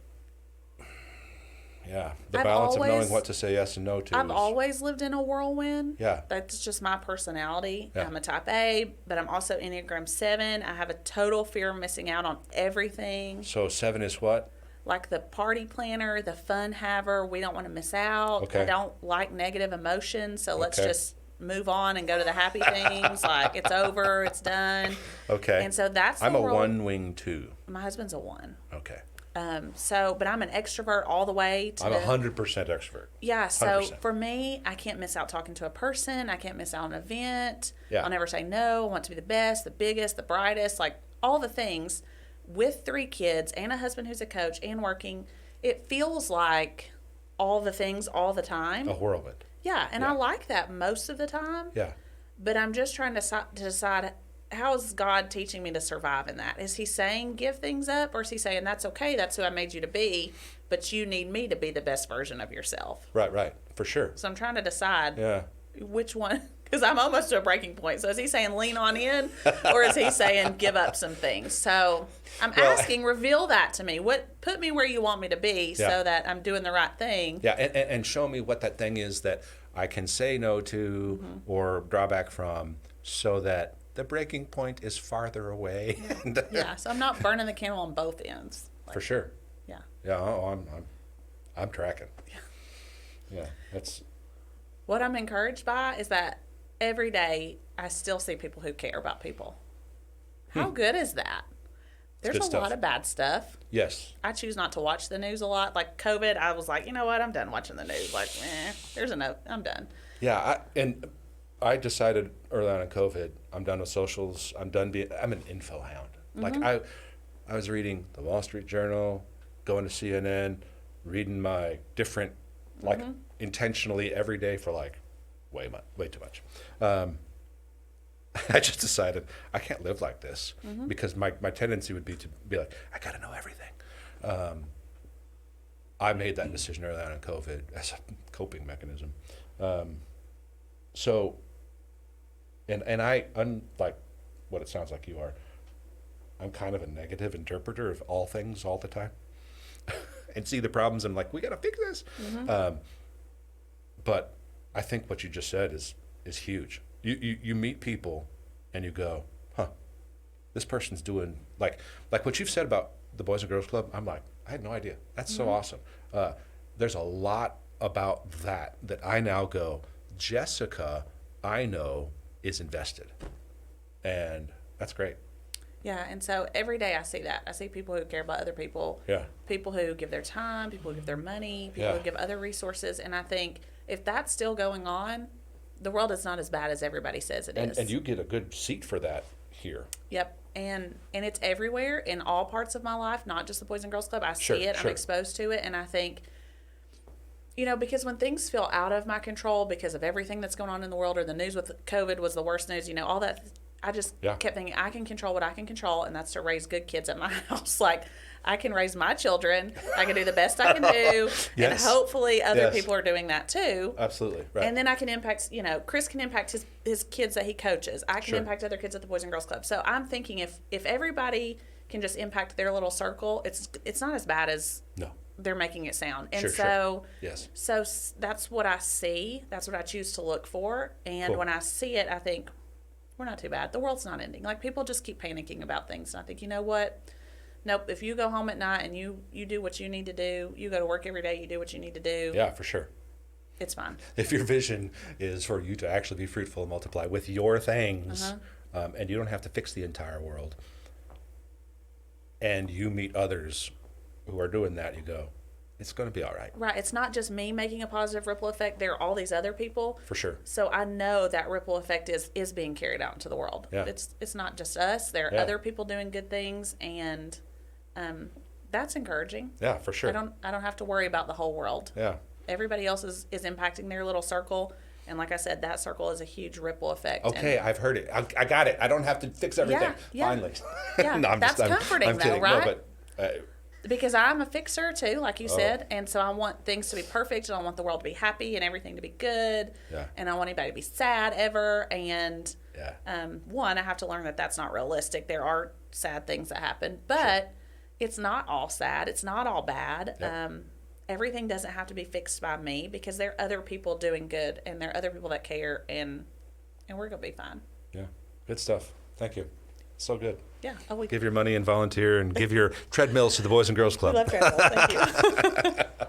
yeah, the I've balance of knowing always- what to say yes and no to I've is, always lived in a whirlwind. Yeah. That's just my personality. Yeah. I'm a type A, but I'm also Enneagram 7. I have a total fear of missing out on everything. So 7 is what? Like the party planner, the fun haver. We don't want to miss out. Okay. I don't like negative emotions, so let's Okay. just move on and go to the happy things. Like it's over, it's done. Okay. And so that's I'm the a role- 1-wing 2. My husband's a 1. Okay. But I'm an extrovert all the way to I'm the 100% extrovert. Yeah, so 100%. for me, I can't miss out talking to a person. I can't miss out on an event. Yeah. I'll never say no. I want to be the best, the biggest, the brightest, like all the things. With 3 kids and a husband who's a coach and working, it feels like all the things all the time. A whirlwind. Yeah, and I like that most of the time. Yeah. But I'm just trying to decide, how is God teaching me to survive in that? Is he saying give things up, or is he saying that's okay, that's who I made you to be, but you need me to be the best version of yourself? Right. For sure. So I'm trying to decide Yeah. which one, because I'm almost to a breaking point. So is he saying lean on in, or is he saying give up some things? So I'm asking, reveal that to me. Put me where you want me to be, Yeah. so that I'm doing the right thing. Yeah, and show me what that thing is that I can say no to or draw back from, so that the breaking point is farther away. Yeah. So I'm not burning the candle on both ends. For sure. Yeah. Yeah, I'm tracking. Yeah, that's What I'm encouraged by is that every day I still see people who care about people. How good is that? There's good a stuff. lot of bad stuff. yes. I choose not to watch the news a lot. Like COVID, I was like, you know what? I'm done watching the news. Like, there's a note. I'm done. Yeah, I decided early on in COVID, I'm done with socials. I'm an info hound. Like I was reading the Wall Street Journal, going to CNN, reading my different, like intentionally every day for like way too much. I just decided I can't live like this because my tendency would be to be like, I got to know everything. I made that decision early on in COVID as a coping mechanism. And I, unlike what it sounds like you are, I'm kind of a negative interpreter of all things all the time and see the problems and I'm like, we got to fix this. But I think what you just said is huge. You meet people and you go, this person's doing like what you've said about the Boys and Girls Club. I'm like, I had no idea. That's so awesome. There's a lot about that I now go, Jessica, I know is invested. And that's great. Yeah, and so every day I see that. I see people who care about other people. Yeah. People who give their time, people who give their money, people Yeah. who give other resources. And I think if that's still going on, the world is not as bad as everybody says it is. And you get a good seat for that here. Yep. And it's everywhere in all parts of my life, not just the Boys and Girls Club. I Sure, see it. sure. I'm exposed to it. And I think, you know, because when things feel out of my control because of everything that's going on in the world, or the news with COVID was the worst news, you know, all that, I just kept thinking, I can control what I can control, and that's to raise good kids at my house. Like, I can raise my children. I can do the best I can do. Yes. And hopefully other Yes. people are doing that too. Absolutely. Right. And then I can impact, you know, Chris can impact his kids that he coaches. I can Sure. impact other kids at the Boys and Girls Club. So I'm thinking if everybody can just impact their little circle, it's not as bad as No. they're making it sound. And Sure, so, Yes. so that's what I see. That's what I choose to look for. And Cool. when I see it, I think, we're not too bad. The world's not ending. Like, people just keep panicking about things. And I think, you know what? Nope. If you go home at night and you do what you need to do, you go to work every day, you do what you need to do. Yeah, for sure. It's fine. If your vision is for you to actually be fruitful and multiply with your things, and you don't have to fix the entire world, and you meet others who are doing that, you go, it's going to be all right. Right. It's not just me making a positive ripple effect. There are all these other people. For sure. So I know that ripple effect is being carried out into the world. Yeah. It's not just us. There are Yeah. other people doing good things, and that's encouraging. Yeah, for sure. I don't have to worry about the whole world. Yeah. Everybody else is impacting their little circle, and like I said, that circle is a huge ripple effect. Okay, I've heard it. I got it. I don't have to fix everything. Yeah. Finally. Yeah, No, that's comforting, I'm though, kidding. right? No, but because I'm a fixer too, like you Oh. said, and so I want things to be perfect, and I want the world to be happy and everything to be good, Yeah. and I want anybody to be sad ever. And yeah. one, I have to learn that that's not realistic. There are sad things that happen, but it's not all sad. It's not all bad. Yep. Everything doesn't have to be fixed by me, because there are other people doing good, and there are other people that care, and we're gonna be fine. Yeah. Good stuff. Thank you. So good. Yeah. Oh, we Give your money and volunteer and give your treadmills to the Boys and Girls Club. love Greeneville. Thank you.